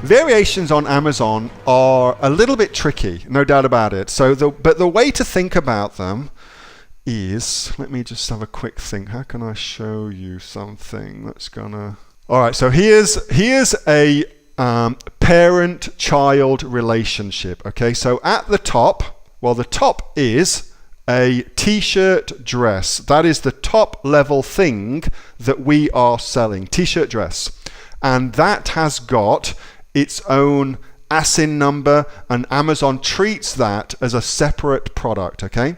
Variations on Amazon are a little bit tricky, no doubt about it. But the way to think about them is, let me just have a quick think. How can I show you something that's gonna... All right, so here's a parent-child relationship. Okay, so at the top, well, the top is a t-shirt dress. That is the top level thing that we are selling, t-shirt dress. And that has got its own ASIN number, and Amazon treats that as a separate product, okay?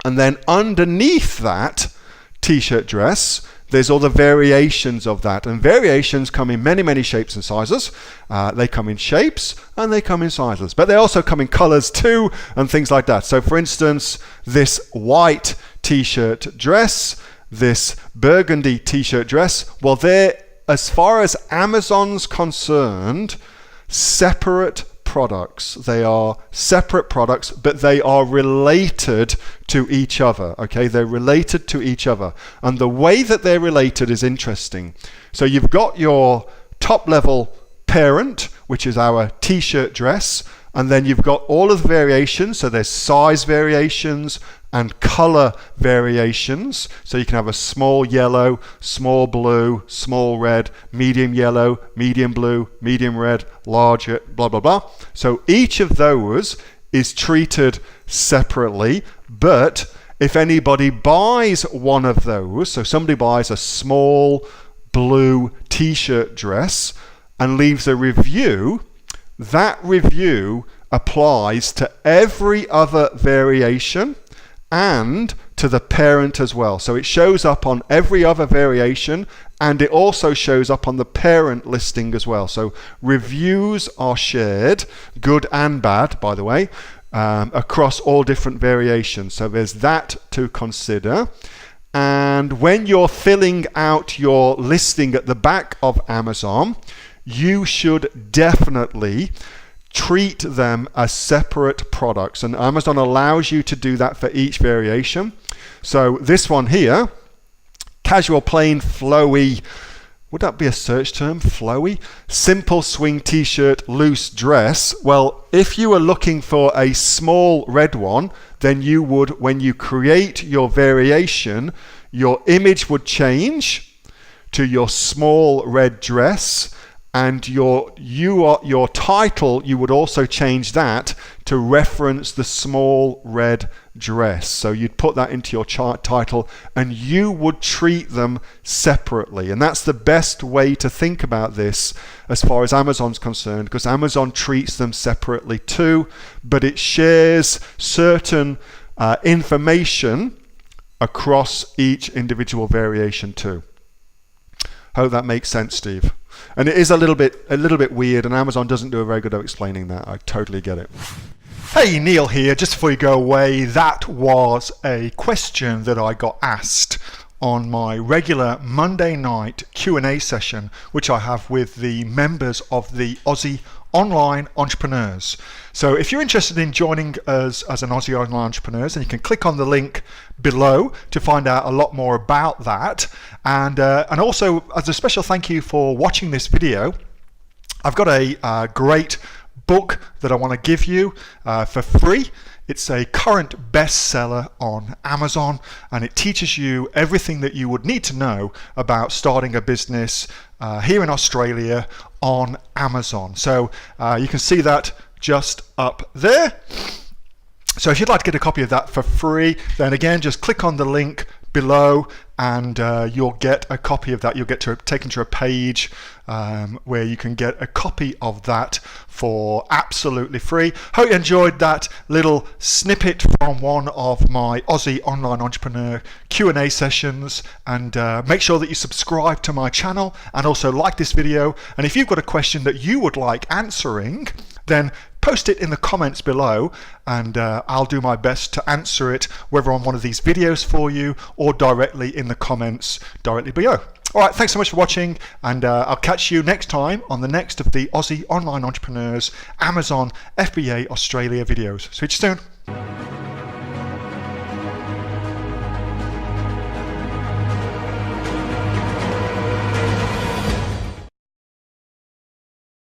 And then underneath that t-shirt dress, there's all the variations of that. And variations come in many, many shapes and sizes. They come in shapes and they come in sizes. But they also come in colors too and things like that. So for instance, this white t-shirt dress, this burgundy t-shirt dress, well, they're, as far as Amazon's concerned, separate products. They are separate products, but they are related to each other. Okay, they're related to each other. And the way that they're related is interesting. So you've got your top level parent, which is our t-shirt dress, and then you've got all of the variations. So there's size variations and color variations. So you can have a small yellow, small blue, small red, medium yellow, medium blue, medium red, larger, blah, blah, blah. So each of those is treated separately, but if anybody buys one of those, so somebody buys a small blue t-shirt dress and leaves a review, that review applies to every other variation and to the parent as well. So it shows up on every other variation, and it also shows up on the parent listing as well. So reviews are shared, good and bad, by the way, across all different variations. So there's that to consider. And when you're filling out your listing at the back of Amazon, you should definitely treat them as separate products, and Amazon allows you to do that for each variation. So this one here, casual, plain, flowy, would that be a search term? Flowy? Simple swing t-shirt, loose dress. Well, if you were looking for a small red one, then you would, when you create your variation, your image would change to your small red dress, and your title, you would also change that to reference the small red dress. So you'd put that into your title, and you would treat them separately. And that's the best way to think about this as far as Amazon's concerned, because Amazon treats them separately too, but it shares certain information across each individual variation too. Hope that makes sense, Steve. And it is a little bit weird, and Amazon doesn't do a very good job explaining that. I totally get it. Hey, Neil here. Just before you go away, that was a question that I got asked on my regular Monday night Q&A session, which I have with the members of the Aussie Online Entrepreneurs. So if you're interested in joining us as an Aussie Online Entrepreneurs, then you can click on the link below to find out a lot more about that. And also, as a special thank you for watching this video, I've got a great book that I want to give you for free. It's a current bestseller on Amazon, and it teaches you everything that you would need to know about starting a business here in Australia on Amazon. So you can see that just up there. So if you'd like to get a copy of that for free, then again, just click on the link below and you'll get a copy of that. You'll get taken to a page where you can get a copy of that for absolutely free. Hope you enjoyed that little snippet from one of my Aussie Online Entrepreneur Q&A sessions, and make sure that you subscribe to my channel and also like this video. And if you've got a question that you would like answering, then post it in the comments below, and I'll do my best to answer it, whether on one of these videos for you or directly in the comments directly below. All right, thanks so much for watching, and I'll catch you next time on the next of the Aussie Online Entrepreneurs Amazon FBA Australia videos. See you soon.